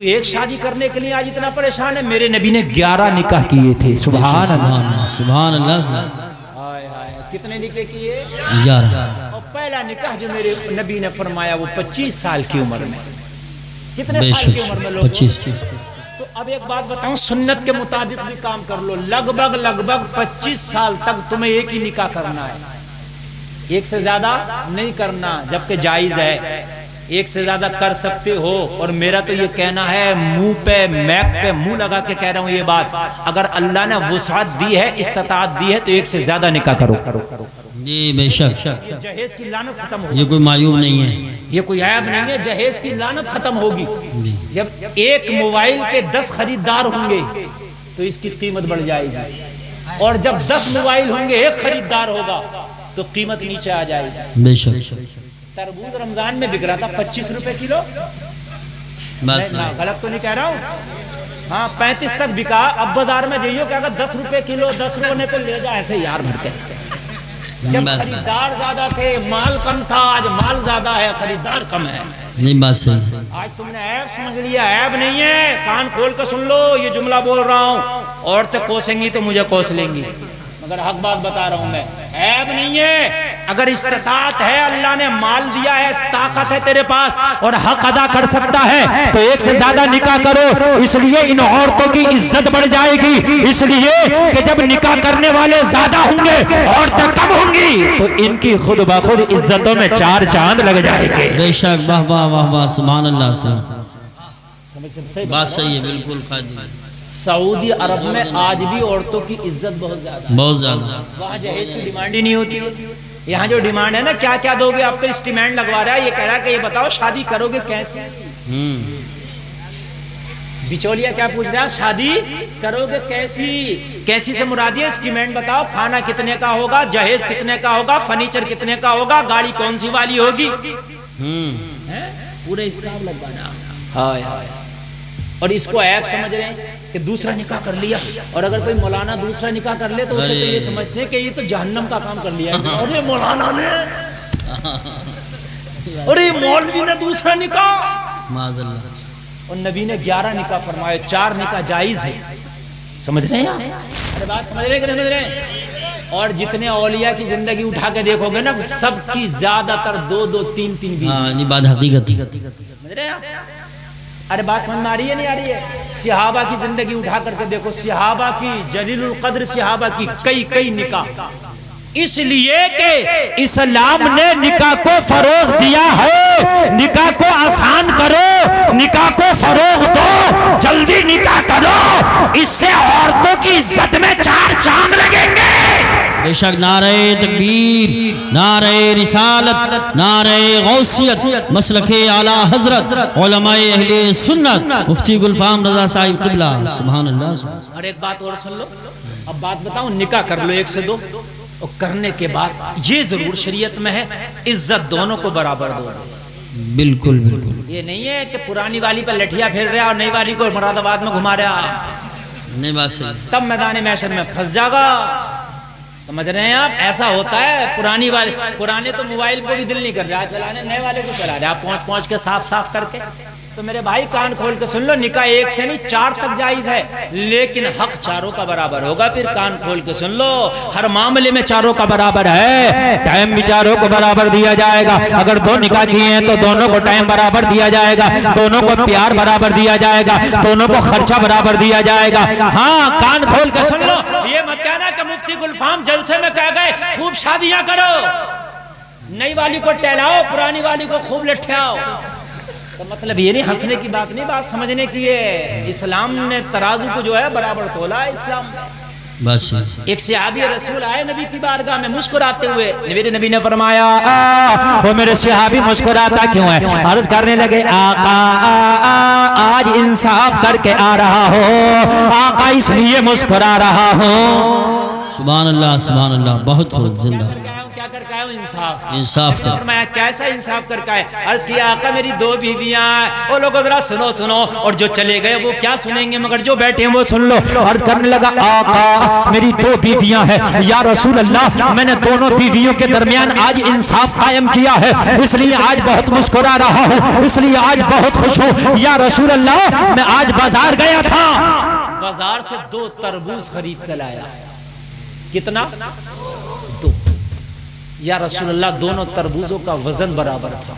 ایک شادی کرنے کے لیے آج اتنا پریشان ہے. میرے نبی نے 11 نکاح کیے تھے. سبحان اللہ سبحان اللہ. کتنے نکاح کیے؟ 11. اور پہلا نکاح جو میرے نبی نے فرمایا وہ 25 سال کی عمر میں. کتنے بے سال کی شک عمر میں لوگ؟ 25. تو اب ایک بات بتاؤں، سنت کے مطابق بھی کام کر لو. لگ بھگ 25 سال تک تمہیں ایک ہی نکاح کرنا ہے، ایک سے زیادہ نہیں کرنا، جبکہ جائز ہے. ایک سے زیادہ کر سکتے ہو. اور میرا تو یہ کہنا ہے، منہ پہ میک پہ منہ لگا کے کہہ رہا ہوں یہ بات، اگر اللہ نے وسعت دی ہے، استطاعت دی ہے تو ایک سے زیادہ نکاح کرو. جی بے شک. یہ جہیز کی لعنت ختم ہوگی. یہ کوئی معیوب نہیں ہے، یہ کوئی عیب نہیں ہے. جہیز کی لعنت ختم ہوگی. جب ایک موبائل کے 10 خریدار ہوں گے تو اس کی قیمت بڑھ جائے گی، اور جب 10 موبائل ہوں گے ایک خریدار ہوگا تو قیمت نیچے آ جائے گی. بے شک. تربوز رمضان میں بک رہا تھا 25 روپے کلو. بس میں غلط تو نہیں کہہ رہا ہوں؟ ہاں 35 تک بکا. اب بازار میں جائیو کہ اگر 10 روپے کلو 10 روپے نے تو لے جا ایسے یار بھر کے. جب خریدار زیادہ تھے مال کم تھا، آج مال زیادہ ہے خریدار کم ہے. نہیں بات صحیح. آج تم نے عیب سمجھ لیا. عیب نہیں ہے، کان کھول کر سن لو یہ جملہ بول رہا ہوں. عورتیں کوسیں گی تو مجھے کوس لیں گی، مگر حق بات بتا رہا ہوں میں. عیب نہیں ہے. اگر استطاعت ہے، اللہ نے مال دیا ہے، طاقت ہے تیرے پاس اور حق ادا کر سکتا ہے تو ایک سے زیادہ نکاح کرو. اس لیے ان عورتوں کی عزت بڑھ جائے گی، اس لیے کہ جب نکاح کرنے والے زیادہ ہوں گے عورتیں کم ہوں گی تو ان کی خود بخود عزتوں میں 4 چاند لگ جائیں گے. بے شک. واہ واہ واہ واہ. سبحان اللہ. بات صحیح ہے بالکل. سعودی عرب میں آج بھی عورتوں کی عزت بہت زیادہ، بہت زیادہ. وہاں جہیز کی ڈیمانڈ ہی نہیں ہوتی. یہاں جو ڈیمانڈ ہے نا کیا کیا دو گے، اب تو اسٹیمنٹ لگوا رہا ہے. یہ کہہ رہا ہے کہ یہ بتاؤ شادی کرو گے کیسے. بچولیا کیا پوچھ رہا ہے؟ شادی کرو گے کیسی. کیسی سے مراد ہے اسٹیمنٹ بتاؤ. کھانا کتنے کا ہوگا، جہیز کتنے کا ہوگا، فرنیچر کتنے کا ہوگا، گاڑی کون سی والی ہوگی. پورے حساب لگوانا. ہائے ہائے. اور اس کو عیب سمجھ رہے ہیں کہ دوسرا نکاح کر لیا. اور اگر کوئی مولانا دوسرا نکاح کر لے تو اسے تو یہ سمجھتے ہیں کہ یہ تو جہنم کا کام کر لیا ہے. ارے مولانا نے، ارے مولوی نے دوسرا نکاح. معاذ اللہ. اور نبی نے 11 نکاح فرمائے. 4 نکاح جائز ہے. سمجھ رہے ہیں آپ؟ ارے بات سمجھ رہے ہیں کہ نہیں سمجھ رہے ہیں؟ اور جتنے اولیاء کی زندگی اٹھا کے دیکھو گے نا سب کی زیادہ تر 2 3 3 بھی. ہاں یہ بات حقیقت ہے. سمجھ رہے ہیں آپ؟ ارے بات سمجھ میں آ رہی ہے نہیں آ رہی ہے؟ صحابہ کی زندگی اٹھا کر کے دیکھو. صحابہ کی جلیل القدر صحابہ کی کئی نکاح. اس لیے کہ اسلام نے نکاح کو فروغ دیا ہے. نکاح کو آسان کرو، نکاح کو فروغ دو، جلدی نکاح کرو. اس سے عورتوں کی عزت میں 4 چاند لگیں گے. بے شک. نعرہ تکبیر، نعرہ رسالت، نعرہ غوثیت، مسلک اعلی حضرت علماء اہل سنت مفتی گلفام رضا صاحب قبلہ. سبحان اللہ. اور ایک بات اور سن لو. اب بات بتاؤں، نکاح کر لو 1 سے 2، اور کرنے کے بعد یہ ضرور شریعت میں ہے عزت دونوں کو برابر دو. بالکل بالکل. یہ نہیں ہے کہ پرانی والی پر لٹھیا پھیر رہا اور نئی والی کو مراد آباد میں گھما رہا. نہیں بات صحیح. تب میدان محشر میں پھنس جائے گا. سمجھ رہے ہیں آپ؟ ایسا ہوتا ہے. پرانے تو موبائل کو بھی دل نہیں کر رہا چلانے، نئے والے کو چلا رہا پہنچ کے صاف کر کے. تو میرے بھائی کان کھول کے سن لو، نکاح 1 سے نہیں 4 تک جائز ہے، لیکن حق 4 کا برابر ہوگا. پھر کان کھول کے سن لو، ہر معاملے میں 4 کا برابر ہے. ٹائم بھی 4 کو برابر دیا جائے گا. اگر 2 نکاح کیے ہیں تو دونوں کو ٹائم برابر دیا جائے گا، دونوں کو پیار برابر دیا جائے گا، دونوں کو خرچہ برابر دیا جائے گا. ہاں کان کھول کے سن لو. یہ مت کہنا کہ مفتی گلفام جلسے میں کہہ گئے خوب شادیاں کرو، نئی والی کو ٹہلاؤ، پرانی والی کو خوب لٹھاؤ. تو مطلب یہ نہیں، ہنسنے کی بات نہیں، بات سمجھنے کی ہے. اسلام نے ترازو کو جو ہے برابر تولا ہے. اسلام بس. ایک صحابی رسول آئے نبی کی بارگاہ میں مسکراتے ہوئے. نبی نے فرمایا وہ میرے صحابی مسکراتا کیوں ہے؟ عرض کرنے لگے آقا آج انصاف کر کے آ رہا ہو، آقا اس لیے مسکرا رہا ہوں. سبحان اللہ. سبحان اللہ. بہت خوب. زندہ کیا کر کے آئے انصاف انصاف کر فرمایا کیسا انصاف کر کے آئے؟ عرض کیا آقا میری 2 بیویاں ہیں. وہ لوگوں ذرا سنو سنو، اور جو چلے گئے وہ کیا سنیں گے مگر جو بیٹھے ہیں وہ سن لو. عرض کرنے لگا آقا میری 2 بیویاں ہیں یا رسول اللہ، میں نے دونوں بیویوں کے درمیان آج انصاف قائم کیا ہے، اس لیے آج بہت مسکرا رہا ہوں، اس لیے آج بہت خوش ہوں یا رسول اللہ. میں آج بازار گیا تھا، بازار سے 2 تربوز خرید کر لایا. کتنا؟ 2. یا رسول اللہ دونوں تربوزوں کا وزن برابر تھا.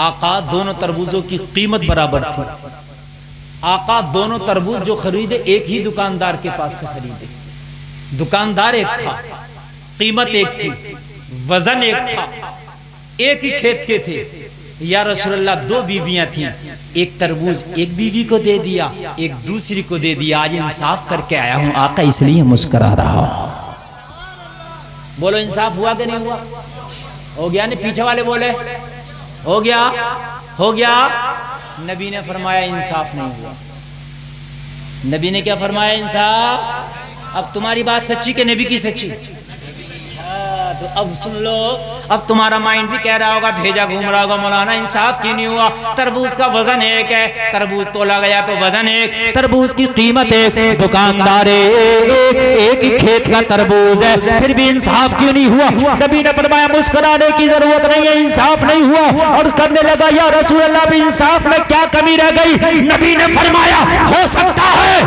آقا دونوں تربوزوں کی قیمت برابر تھی. آقا دونوں تربوز جو خریدے ایک ہی دکاندار کے پاس سے خریدے. دکاندار ایک تھا، قیمت ایک تھی، وزن ایک تھا، ایک ہی کھیت کے تھے. یا رسول اللہ 2 بیویاں تھیں، ایک تربوز ایک بیوی کو دے دیا، ایک دوسری کو دے دیا. آج انصاف کر کے آیا ہوں آقا اس لیے مسکرا رہا ہوں. بولو انصاف ہوا کہ نہیں ہوا؟ ہو گیا نہیں؟ پیچھے والے بولے ہو گیا، ہو گیا. نبی نے فرمایا انصاف نہیں ہوا. نبی نے کیا فرمایا؟ انصاف. اب تمہاری بات سچی کہ نبی کی سچی؟ تو اب سن لو، اب تمہارا مائنڈ بھی کہہ رہا ہوگا، بھیجا گھوم رہا ہوگا مولانا انصاف کیوں نہیں ہوا؟ تربوز کا وزن ایک ہے، تربوز تولا گیا تو وزن ایک، تربوز کی قیمت ایک، دکاندار ایک ہی کھیت کا تربوز ہے، پھر بھی انصاف کیوں نہیں ہوا؟ نبی نے فرمایا مسکرانے کی ضرورت نہیں ہے، انصاف نہیں ہوا. اور کرنے لگا یا رسول اللہ بھی انصاف میں کیا کمی رہ گئی؟ نبی نے فرمایا ہو سکتا ہے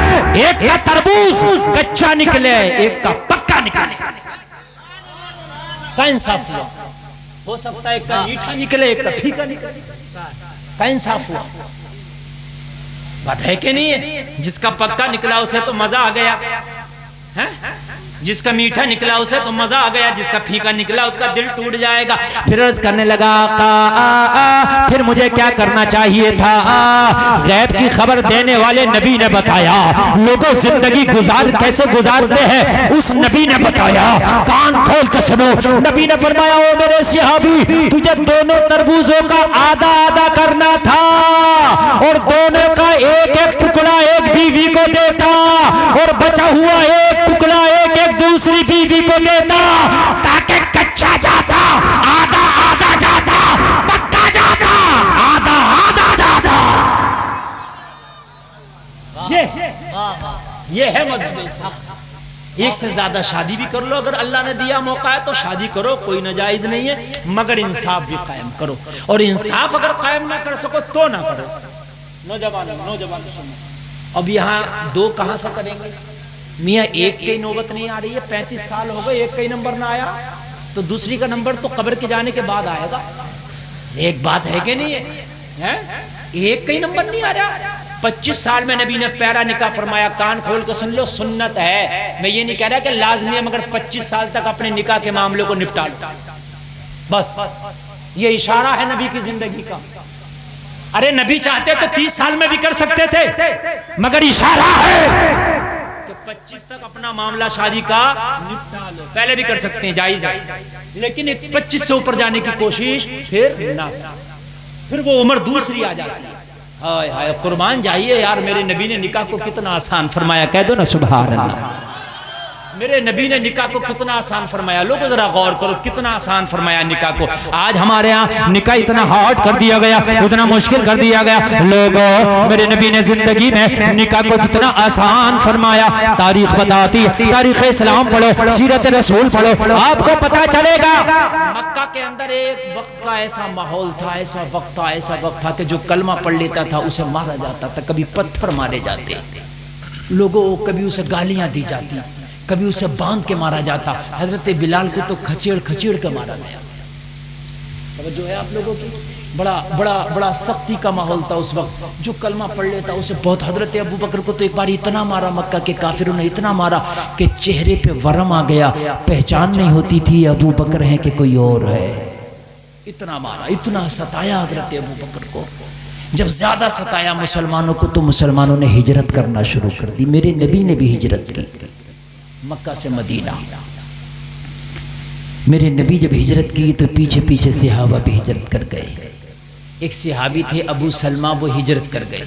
ایک کا تربوز کچا نکلے ایک کا پکا نکلے. کا انصاف ہوا؟ ہو سکتا ہے ایک کا میٹھا نکلے ایک کا پھیکا نکلے. کا انصاف ہوا؟ بات ہے کہ نہیں ہے؟ جس کا پکا نکلا اسے تو مزہ آ گیا، جس کا میٹھا نکلا اسے تو مزہ آ گیا، جس کا پھیکا نکلا اس کا دل ٹوٹ جائے گا. پھر عرض کرنے لگا آقا پھر مجھے کیا کرنا چاہیے تھا؟ غیب کی خبر دینے والے نبی نے بتایا. لوگوں زندگی کیسے گزارتے ہیں اس نبی نے بتایا. کان کھول کے سنو، نبی نے فرمایا او میرے صحابی تجھے دونوں تربوزوں کا آدھا آدھا کرنا تھا اور دونوں کا ایک ایک ٹکڑا ایک بیوی کو دیتا اور بچا ہوا ایک ٹکڑا ایک دوسری بیوی کو دیتا تاکہ کچا جاتا آدھا آدھا جاتا، پکا جاتا آدھا آدھا جاتا. یہ ہے مذہب انصاف. ایک سے زیادہ شادی بھی کر لو، اگر اللہ نے دیا موقع ہے تو شادی کرو، کوئی ناجائز نہیں ہے، مگر انصاف بھی قائم کرو. اور انصاف اگر قائم نہ کر سکو تو نہ کرو. نوجوان سنو، اب یہاں 2 کہاں سے کریں گے؟ میاں ایک کی نوبت نہیں آ رہی ہے، 35 سال ہو گئے ایک کا ہی نمبر نہ آیا، تو دوسری کا نمبر تو قبر کے جانے کے بعد آئے گا. ایک بات ہے کہ نہیں ہے؟ ایک کا ہی نمبر نہیں آ رہا. 25 سال میں نبی نے پیرا نکاح فرمایا. کان کھول کے سن لو، سنت ہے. میں یہ نہیں کہہ رہا کہ لازمی ہے، مگر 25 سال تک اپنے نکاح کے معاملے کو نپٹا لو. بس یہ اشارہ ہے نبی کی زندگی کا. ارے نبی چاہتے تو 30 سال میں بھی کر سکتے تھے، مگر اشارہ ہے 25 تک اپنا معاملہ شادی کا نپٹا لو. پہلے بھی کر سکتے ہیں، جائز ہے، لیکن 25 سے اوپر جانے کی کوشش پھر نہ، پھر وہ عمر دوسری آ جاتی ہے. ہائے ہائے قربان جائیے یار، میرے نبی نے نکاح کو کتنا آسان فرمایا. کہہ دو نا سبحان اللہ. میرے نبی نے نکاح کو کتنا آسان فرمایا. لوگوں ذرا غور کرو کتنا آسان فرمایا نکاح کو. آج ہمارے ہاں نکاح اتنا ہارڈ کر دیا گیا، اتنا مشکل کر دیا گیا. لوگوں میرے نبی نے زندگی میں نکاح کو کتنا آسان فرمایا. تاریخ بتاتی ہے، تاریخ اسلام پڑھو، سیرت رسول پڑھو، آپ کو پتا چلے گا. مکہ کے اندر ایک وقت کا ایسا ماحول تھا، ایسا وقت تھا کہ جو کلمہ پڑھ لیتا تھا اسے مارا جاتا تھا. کبھی پتھر مارے جاتے لوگوں، کبھی اسے گالیاں دی جاتی، کبھی اسے باندھ کے مارا جاتا. حضرت بلال کو تو کھچیڑ کے مارا گیا. توجہ ہے آپ لوگوں کی؟ بڑا سختی کا ماحول تھا اس وقت. جو کلمہ پڑھ لیتا اسے بہت. حضرت ابو بکر کو تو ایک بار اتنا مارا، مکہ کے کافروں نے اتنا مارا کہ چہرے پہ ورم آ گیا، پہچان نہیں ہوتی تھی ابو بکر ہے کہ کوئی اور ہے. اتنا مارا، اتنا ستایا حضرت ابو بکر کو. جب زیادہ ستایا مسلمانوں کو تو مسلمانوں نے ہجرت کرنا شروع کر دی. میرے نبی نے بھی ہجرت کی مکہ سے مدینہ. میرے نبی جب ہجرت کی تو پیچھے صحابہ بھی ہجرت کر گئے. ایک صحابی تھے ابو سلمہ، وہ ہجرت کر گئے.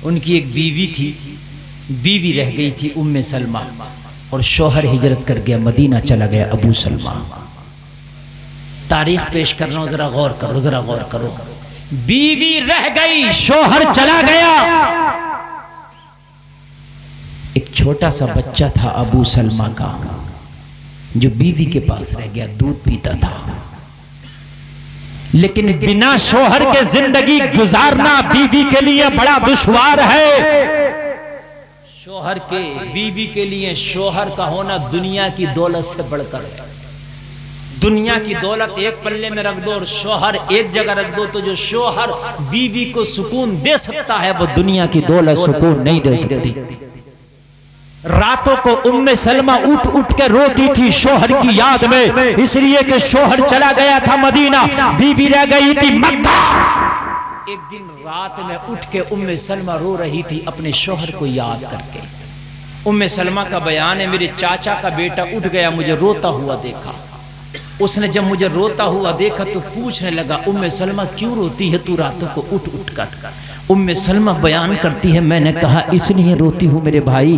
ان کی ایک بیوی تھی، بیوی رہ گئی تھی ام سلمہ، اور شوہر ہجرت کر گیا، مدینہ چلا گیا ابو سلمہ. تاریخ پیش کر رہا ہوں، ذرا غور کرو، ذرا غور کرو. بیوی رہ گئی، شوہر چلا گیا. ایک چھوٹا سا بچہ تھا ابو سلمہ کا، جو بیوی کے پاس رہ گیا، دودھ پیتا تھا. لیکن بنا شوہر کے زندگی گزارنا بیوی کے لیے بڑا دشوار ہے. شوہر کے بیوی کے لیے شوہر کا ہونا دنیا کی دولت سے بڑھ کر ہے. دنیا کی دولت ایک پلے میں رکھ دو اور شوہر ایک جگہ رکھ دو، تو جو شوہر بیوی کو سکون دے سکتا ہے وہ دنیا کی دولت سکون نہیں دے سکتی. راتوں کو ام سلمہ اٹھ اٹھ کے روتی تھی شوہر کی یاد میں، اس لیے کہ شوہر چلا گیا تھا مدینہ، بیوی رہ گئی تھی مکہ. ایک دن رات میں اٹھ کے ام سلمہ رو رہی تھی اپنے شوہر کو یاد کر کے. ام سلمہ کا بیان ہے، میرے چاچا کا بیٹا اٹھ گیا، مجھے روتا ہوا دیکھا. اس نے جب مجھے روتا ہوا دیکھا تو پوچھنے لگا، ام سلمہ کیوں روتی ہے تو راتوں کو اٹھ اٹھ کر؟ ام سلمہ بیان کرتی ہے، میں نے کہا اس لیے روتی ہوں میرے بھائی،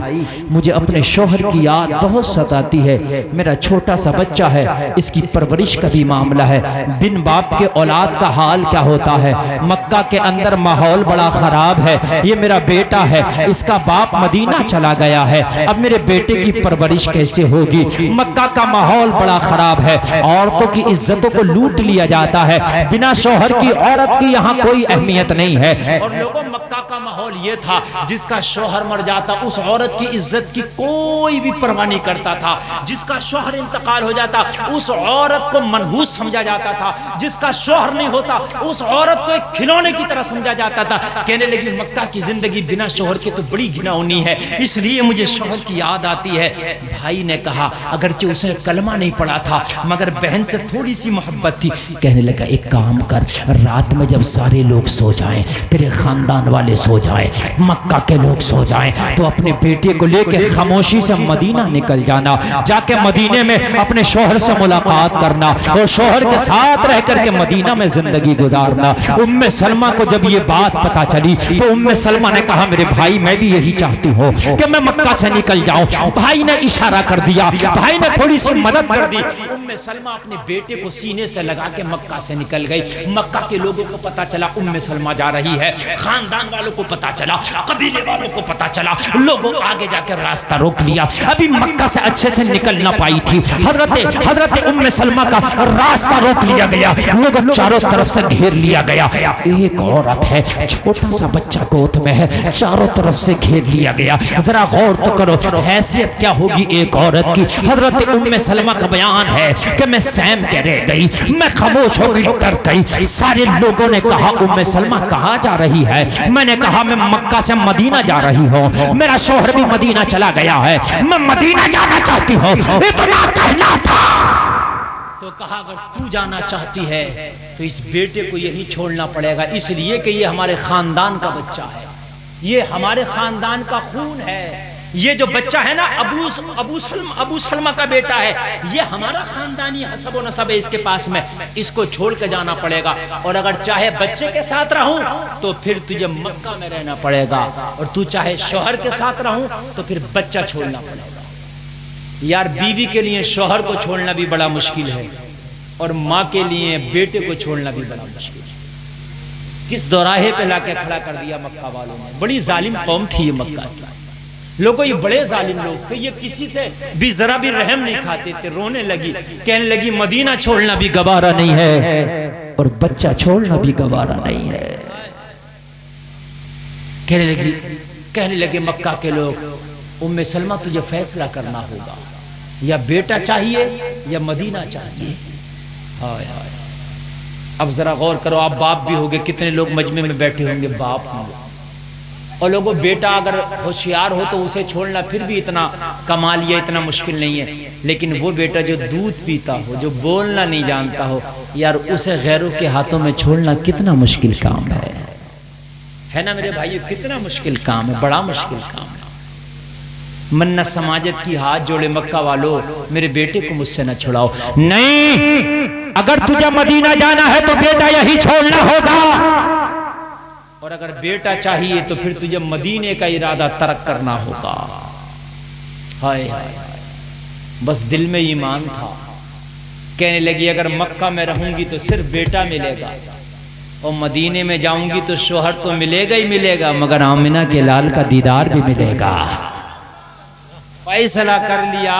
مجھے اپنے شوہر کی یاد بہت ستاتی ہے. میرا چھوٹا سا بچہ ہے، اس کی پرورش کا بھی معاملہ ہے. بن باپ کے اولاد کا حال کیا ہوتا ہے. مکہ کے اندر ماحول بڑا خراب ہے. یہ میرا بیٹا ہے، اس کا باپ مدینہ چلا گیا ہے، اب میرے بیٹے کی پرورش کیسے ہوگی. مکہ کا ماحول بڑا خراب ہے، عورتوں کی عزتوں کو لوٹ لیا جاتا ہے. بنا شوہر کی عورت کی یہاں کوئی اہمیت نہیں ہے. اور لوگوں مکہ کا ماحول یہ تھا، جس کا شوہر مر جاتا اس عورت کی عزت کی کوئی بھی پرواہ نہیں کرتا تھا. جس کا شوہر انتقال ہو جاتا اس عورت کو منحوس سمجھا جاتا تھا. جس کا شوہر نہیں ہوتا اس عورت کو ایک کھلونے کی طرح سمجھا جاتا تھا. کہنے لگی مکہ کی زندگی بنا شوہر کے تو بڑی گھناؤنی ہے، اس لیے مجھے شوہر کی یاد آتی ہے. بھائی نے کہا، اگرچہ اس نے کلمہ نہیں پڑھا تھا مگر بہن سے تھوڑی سی محبت تھی. کہنے لگا ایک کام کر، رات میں جب سارے لوگ سو جائیں، تیرے خاندان والے سو جائیں، مکہ کے لوگ سو جائیں، تو اپنے بیٹے کو لے کے خاموشی سے مدینہ نکل جانا. جا کے مدینے میں اپنے شوہر سے ملاقات کرنا اور شوہر کے ساتھ رہ کر کے مدینہ میں زندگی گزارنا. ام سلمہ کو جب یہ بات پتا چلی تو ام سلمہ نے کہا میرے بھائی میں بھی یہی چاہتی ہوں کہ میں مکہ سے نکل جاؤں. بھائی نے اشارہ کر دیا، بھائی نے تھوڑی سی مدد کر دی. ام سلمہ اپنے بیٹے کو سینے سے لگا کے مکہ سے نکل گئی. مکہ کے لوگوں کو پتا چلا ام سلمہ جا رہی ہے، خاندان والوں کو پتا چلا، قبیلے والوں کو پتا چلا. لوگوں آگے جا کے راستہ روک لیا. ابھی مکہ سے اچھے سے نکل نہ پائی تھی، حضرت ام سلمہ کا راستہ روک لیا گیا. لوگوں چاروں طرف سے گھیر لیا گیا. ایک عورت ہے، چھوٹا سا بچہ گود میں ہے، چاروں طرف سے گھیر لیا گیا. ذرا غور تو کرو حیثیت کیا ہوگی ایک عورت کی. حضرت ام سلمہ کا بیان ہے کہ میں سیم کے رہ گئی، میں خاموش ہو گئی، ڈر گئی. سارے لوگوں نے کہا ام سلمہ کہاں جا رہی ہے؟ میں نے کہا میں مکہ سے مدینہ جا رہی ہوں، میرا شوہر بھی مدینہ چلا گیا ہے، میں مدینہ جانا چاہتی ہوں. اتنا کہنا تھا تو کہا اگر تو جانا چاہتی ہے تو اس بیٹے کو یہی چھوڑنا پڑے گا، اس لیے کہ یہ ہمارے خاندان کا بچہ ہے، یہ ہمارے خاندان کا خون ہے. یہ جو بچہ ہے نا ابو سلمہ کا بیٹا ہے، یہ ہمارا خاندانی حسب و نسب ہے اس کے پاس میں، اس کو چھوڑ کے جانا پڑے گا. اور اگر چاہے بچے کے ساتھ رہوں تو پھر تجھے مکہ میں رہنا پڑے گا، اور تو چاہے شوہر کے ساتھ رہوں تو پھر بچہ چھوڑنا پڑے گا. یار بیوی کے لیے شوہر کو چھوڑنا بھی بڑا مشکل ہے، اور ماں کے لیے بیٹے کو چھوڑنا بھی بڑا مشکل ہے. کس دوراہے پہ لا کے کھڑا کر دیا مکہ والوں نے. بڑی ظالم قوم تھی یہ مکہ کی. لوگوں یہ بڑے ظالم لوگ تھے، یہ کسی سے بھی ذرا بھی رحم نہیں کھاتے تھے. رونے لگی، کہنے لگی مدینہ چھوڑنا بھی گوارا نہیں ہے اور بچہ چھوڑنا بھی گوارا نہیں ہے. کہنے لگے مکہ کے لوگ ام سلمہ تجھے فیصلہ کرنا ہوگا، یا بیٹا چاہیے یا مدینہ چاہیے. ہائے ہائے. اب ذرا غور کرو، آپ باپ بھی ہوگے، کتنے لوگ مجمع میں بیٹھے ہوں گے باپ ہوں گے. اور لوگوں بیٹا اگر ہوشیار ہو تو اسے چھوڑنا پھر بھی اتنا کمال یا اتنا مشکل نہیں ہے، لیکن وہ بیٹا جو دودھ پیتا ہو، جو بولنا نہیں جانتا ہو، یار اسے غیروں کے ہاتھوں میں چھوڑنا کتنا مشکل کام ہے نا میرے بھائیو. کتنا مشکل کام ہے، بڑا مشکل کام ہے. منت سماجت کی ہاتھ جوڑے مکہ والو، میرے بیٹے کو مجھ سے نہ چھڑاؤ. نہیں، اگر تجھے مدینہ جانا ہے تو بیٹا یہی چھوڑنا ہوگا، اور اگر بیٹا چاہیے تو پھر تجھے مدینے کا ارادہ ترک کرنا ہوگا. ہائے ہائے. بس دل میں ایمان تھا، کہنے لگی اگر مکہ میں رہوں گی تو صرف بیٹا ملے گا، اور مدینے میں جاؤں گی تو شوہر تو ملے گا ہی ملے گا، مگر آمنہ کے لال کا دیدار بھی ملے گا۔ فیصلہ کر لیا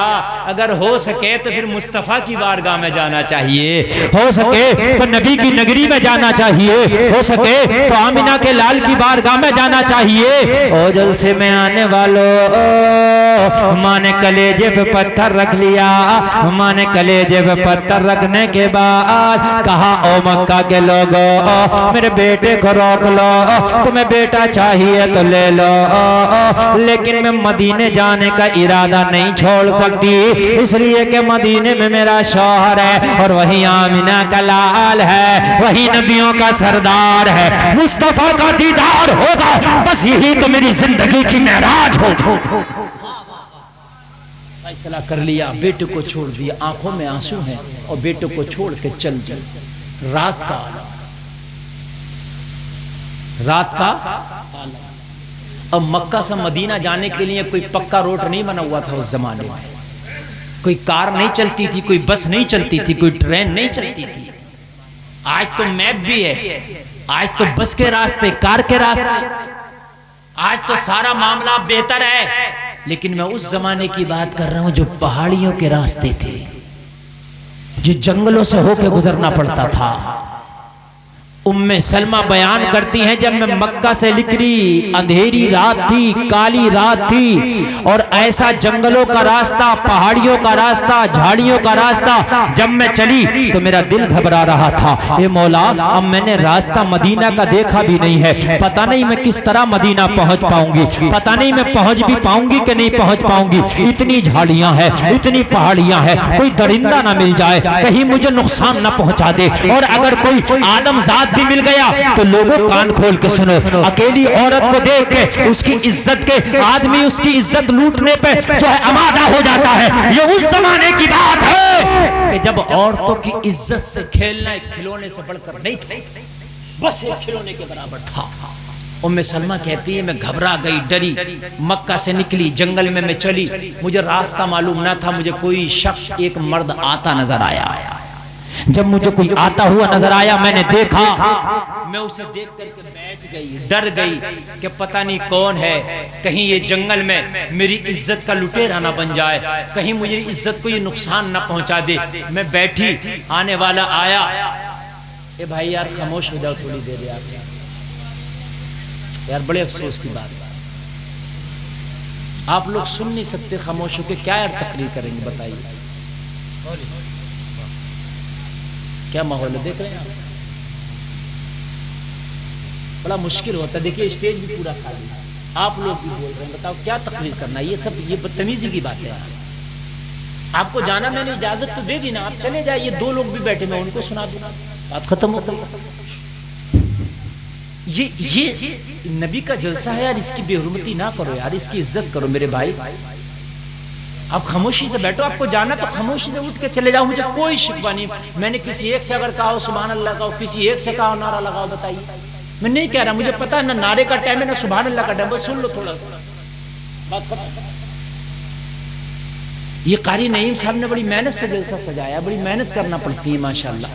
اگر ہو سکے تو پھر مصطفیٰ کی بارگاہ میں جانا چاہیے، ہو سکے تو نبی کی نگری میں جانا چاہیے، ہو سکے تو آمنہ کے لال کی بارگاہ میں جانا چاہیے۔ او جلسے میں آنے والوں، ماں نے کلیجے پہ پتھر رکھ لیا، ماں نے کلیجے پہ پتھر رکھنے کے بعد کہا او مکہ کے لوگوں میرے بیٹے کو روک لو، تمہیں بیٹا چاہیے تو لے لو، لیکن میں مدینے جانے کا ارادہ نہیں چھوڑ سکتی، اس لیے کہ مدینے میں میرا شوہر ہے اور وہی آمنہ کا لال ہے، وہی نبیوں کا سردار ہے، مصطفیٰ کا دیدار ہوگا، بس یہی تو میری زندگی کی معراج ہو۔ فیصلہ کر لیا، بیٹے کو چھوڑ دیا، آنکھوں میں آنسو ہیں اور بیٹے کو چھوڑ کے چل دی۔ رات کا عالم، رات کا عالم۔ اب مکہ سے مدینہ جانے کے لیے کوئی پکا روٹ نہیں بنا ہوا تھا اس زمانے میں، کوئی کار نہیں چلتی تھی، کوئی بس نہیں چلتی تھی، کوئی ٹرین نہیں چلتی تھی۔ آج تو میپ بھی ہے، آج تو بس کے راستے، کار کے راستے، آج تو سارا معاملہ بہتر ہے، لیکن میں اس زمانے کی بات کر رہا ہوں جو پہاڑیوں کے راستے تھے، جو جنگلوں سے ہو کے گزرنا پڑتا تھا۔ ام سلمہ بیان کرتی ہیں جب میں مکہ سے نکلی، اندھیری رات تھی، کالی رات تھی، اور ایسا جنگلوں کا راستہ، پہاڑیوں کا راستہ، جھاڑیوں کا راستہ جب میں چلی تو میرا دل گھبرا رہا تھا، اے مولا اب میں نے راستہ مدینہ کا دیکھا بھی نہیں ہے، پتہ نہیں میں کس طرح مدینہ پہنچ پاؤں گی، پتہ نہیں میں پہنچ بھی پاؤں گی کہ نہیں پہنچ پاؤں گی، اتنی جھاڑیاں ہیں، اتنی پہاڑیاں ہیں، کوئی درندہ نہ مل جائے کہیں مجھے نقصان نہ پہنچا دے، اور اگر کوئی آدم ذات بھی مل گیا تو لوگوں کان کھول کے سنو، اکیلی عورت کو دیکھ کے اس کی عزت کے آدمی اس کی عزت لوٹنے پہ جو ہے آمادہ ہو جاتا ہے۔ یہ اس زمانے کی بات ہے کہ جب عورتوں کی عزت سے کھیلنا ایک کھلونے سے بڑھ کر نہیں تھا، بس ایک کھلونے کے برابر تھا۔ ام سلمہ کہتی ہے میں گھبرا گئی، ڈری، مکہ سے نکلی، جنگل میں میں چلی، مجھے راستہ معلوم نہ تھا، مجھے کوئی شخص ایک مرد آتا نظر آیا، جب مجھے کوئی آتا ہوا نظر آیا میں نے دیکھا، میں اسے دیکھ کر کے بیٹھ گئی، ڈر گئی کہ پتہ نہیں کون ہے، کہیں یہ جنگل میں میری عزت کا لٹیرا نہ بن جائے، کہیں مجھے عزت کو یہ نقصان نہ پہنچا دے۔ میں بیٹھی، آنے والا آیا، اے بھائی یار خاموش ہو جاؤ تھوڑی دیر یار، بڑے افسوس کی بات، آپ لوگ سن نہیں سکتے خاموش ہو کے، کیا یار تقریر کریں گے بتائیے، کیا ماحول ہے دیکھ رہے ہیں آپ، بڑا مشکل ہوتا ہے۔ دیکھیے اسٹیج بھی پورا خالی، آپ لوگ بھی بول رہے ہیں، بتاؤ کیا تقریر کرنا ہے، یہ سب یہ بدتمیزی کی بات ہے۔ آپ کو جانا میں نے اجازت تو دے دی نا، آپ چلے جائیں، یہ دو لوگ بھی بیٹھے میں ان کو سنا دوں، بات ختم ہو گئی۔ یہ نبی کا جلسہ ہے یار، اس کی بے حرمتی نہ کرو یار، اس کی عزت کرو میرے بھائی، آپ خاموشی سے بیٹھو، آپ کو جانا تو خاموشی سے اٹھ کے چلے جاؤ، مجھے کوئی شکوہ نہیں، میں نے کسی ایک سے اگر کہا سبحان اللہ کہو، کسی ایک سے کہا نعرہ لگاؤ، بتائیے، میں نہیں کہہ رہا، مجھے پتا ہے نہ نعرے کا ٹائم ہے نہ سبحان اللہ کا ٹائم، بس سن لو تھوڑا سا بات ختم۔ یہ قاری نعیم صاحب نے بڑی محنت سے جلسہ سجایا، بڑی محنت کرنا پڑتی ہے ماشاءاللہ،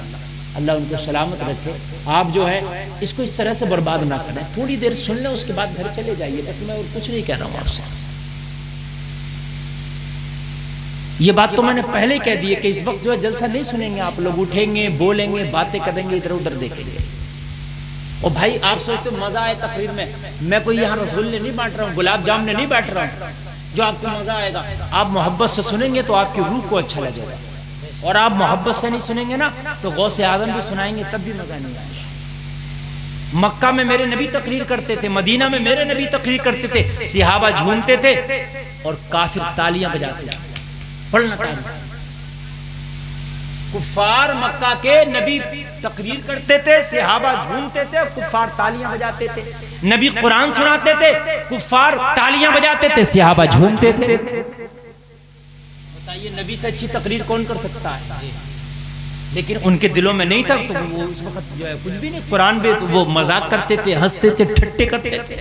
اللہ ان کو سلامت رکھے۔ آپ جو ہے اس کو اس طرح سے برباد نہ کریں، تھوڑی دیر سن لیں اس کے بعد گھر چلے جائیے، بس میں اور کچھ نہیں کہہ رہا ہوں آپ سے۔ یہ بات تو میں نے پہلے ہی کہہ دی ہے کہ اس وقت جو ہے جلسہ نہیں سنیں گے آپ لوگ، اٹھیں گے، بولیں گے، باتیں کریں گے، ادھر ادھر دیکھیں گے۔ اور بھائی آپ سوچتے مزہ آئے تقریر میں کوئی یہاں رسگلے نہیں بانٹ رہا ہوں، گلاب جام نہیں بانٹ رہا ہوں جو آپ کو مزہ آئے گا۔ آپ محبت سے سنیں گے تو آپ کی روح کو اچھا لگے گا، اور آپ محبت سے نہیں سنیں گے نا تو غوث اعظم بھی سنائیں گے تب بھی مزہ نہیں آئے گا۔ مکہ میں میرے نبی تقریر کرتے تھے، مدینہ میں میرے نبی تقریر کرتے تھے، صحابہ جھومتے تھے اور کافر تالیاں بجاتے تھے، پڑھنا تالیاں۔ کفار مکہ کے نبی تقریر کرتے تھے، صحابہ جھومتے تھے، کفار تالیاں بجاتے تھے، نبی قرآن سناتے تھے، کفار تالیاں بجاتے تھے، صحابہ جھومتے تھے۔ بتائیے نبی سے اچھی تقریر کون کر سکتا ہے؟ لیکن ان کے دلوں میں نہیں تھا، تو وہ اس وقت جو ہے کچھ بھی نہیں، قرآن بھی وہ مذاق کرتے تھے، ہنستے تھے، ٹھٹے کرتے تھے۔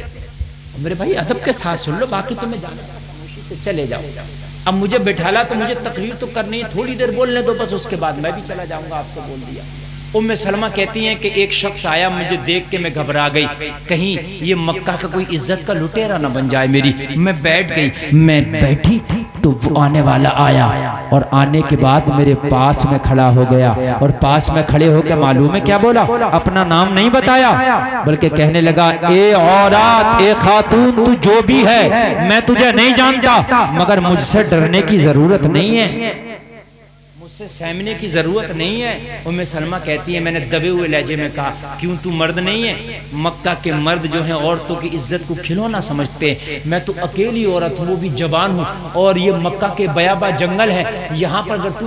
میرے بھائی ادب کے ساتھ سن لو، باقی تمہیں جانا خاموشی سے چلے جاؤ۔ اب مجھے بٹھالا تو مجھے تقریر تو کرنی ہے، تھوڑی دیر بولنے دو بس، اس کے بعد میں بھی چلا جاؤں گا، آپ سے بول دیا۔ ام سلمہ کہتی ہیں کہ ایک شخص آیا، مجھے دیکھ کے میں گھبرا گئی، کہیں یہ مکہ کا کوئی عزت کا لٹیرا نہ بن جائے میری۔ میں بیٹھ گئی، میں بیٹھی تو وہ آنے والا آیا، اور آنے کے بعد میرے پاس میں کھڑا ہو گیا، اور پاس میں کھڑے ہو کے معلوم ہے کیا بولا؟ اپنا نام نہیں بتایا، بلکہ کہنے لگا اے عورت، اے خاتون، تو جو بھی ہے میں تجھے نہیں جانتا، مگر مجھ سے ڈرنے کی ضرورت نہیں ہے، مجھ سے سہمنے کی ضرورت نہیں ہے۔ ام سلمہ کہتی ہے میں نے دبے ہوئے لہجے میں کہا کیوں تو مرد نہیں ہے؟ مکہ کے مرد جو ہیں عورتوں کی عزت کو کھلونا سمجھتے ہیں، میں تو اکیلی عورت ہوں، وہ بھی جوان ہوں، اور یہ مکہ کے بیاباں جنگل ہے، یہاں پر اگر تو